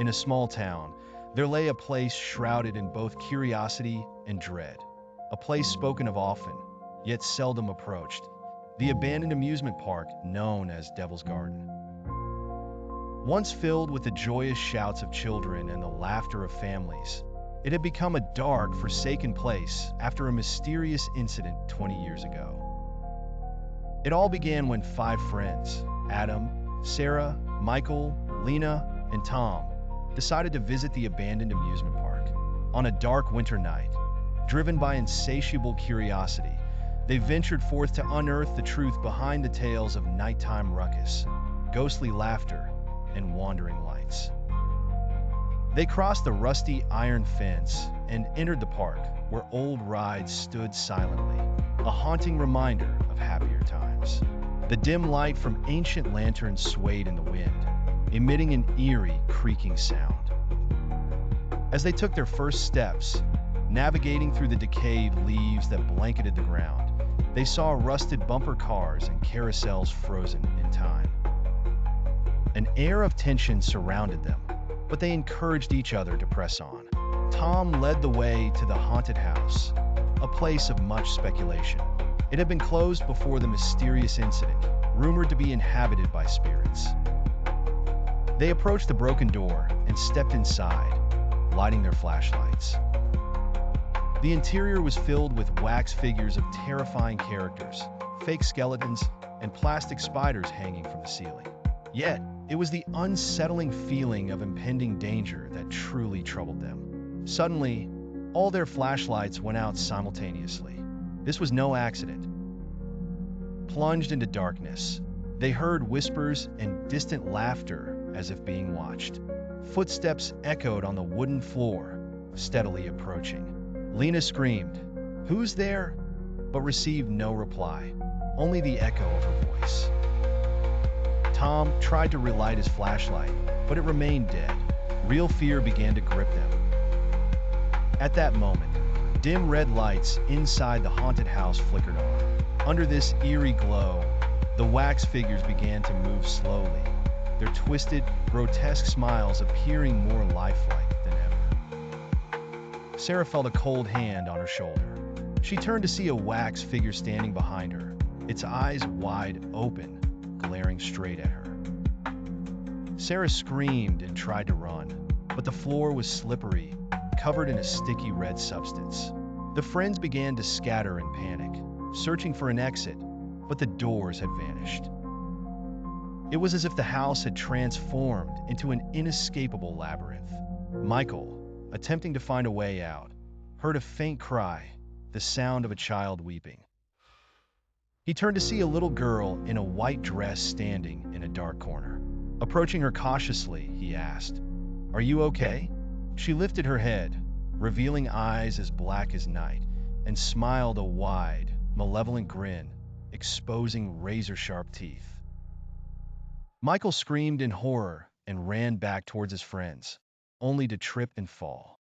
In a small town, there lay a place shrouded in both curiosity and dread. A place spoken of often, yet seldom approached. The abandoned amusement park known as Devil's Garden. Once filled with the joyous shouts of children and the laughter of families, it had become a dark, forsaken place after a mysterious incident 20 years ago. It all began when 5 friends, Adam, Sarah, Michael, Lina, and Tom, decided to visit the abandoned amusement park. On a dark winter night, driven by insatiable curiosity, they ventured forth to unearth the truth behind the tales of nighttime ruckus, ghostly laughter, and wandering lights. They crossed the rusty iron fence and entered the park, where old rides stood silently, a haunting reminder of happier times. The dim light from ancient lanterns swayed in the wind, emitting an eerie, creaking sound. As they took their first steps, navigating through the decayed leaves that blanketed the ground, they saw rusted bumper cars and carousels frozen in time. An air of tension surrounded them, but they encouraged each other to press on. Tom led the way to the haunted house, a place of much speculation. It had been closed before the mysterious incident, rumored to be inhabited by spirits. They approached the broken door and stepped inside, lighting their flashlights. The interior was filled with wax figures of terrifying characters, fake skeletons, and plastic spiders hanging from the ceiling. Yet, it was the unsettling feeling of impending danger that truly troubled them. Suddenly, all their flashlights went out simultaneously. This was no accident. Plunged into darkness, they heard whispers and distant laughter as if being watched. Footsteps echoed on the wooden floor, steadily approaching. Lina screamed, "Who's there?" but received no reply, only the echo of her voice. Tom tried to relight his flashlight, but it remained dead. Real fear began to grip them. At that moment, dim red lights inside the haunted house flickered on. Under this eerie glow, the wax figures began to move slowly, their twisted, grotesque smiles appearing more lifelike than ever. Sarah felt a cold hand on her shoulder. She turned to see a wax figure standing behind her, its eyes wide open, glaring straight at her. Sarah screamed and tried to run, but the floor was slippery, covered in a sticky red substance. The friends began to scatter in panic, searching for an exit, but the doors had vanished. It was as if the house had transformed into an inescapable labyrinth. Michael, attempting to find a way out, heard a faint cry, the sound of a child weeping. He turned to see a little girl in a white dress standing in a dark corner. Approaching her cautiously, he asked, "Are you okay?" She lifted her head, revealing eyes as black as night, and smiled a wide, malevolent grin, exposing razor-sharp teeth. Michael screamed in horror and ran back towards his friends, only to trip and fall.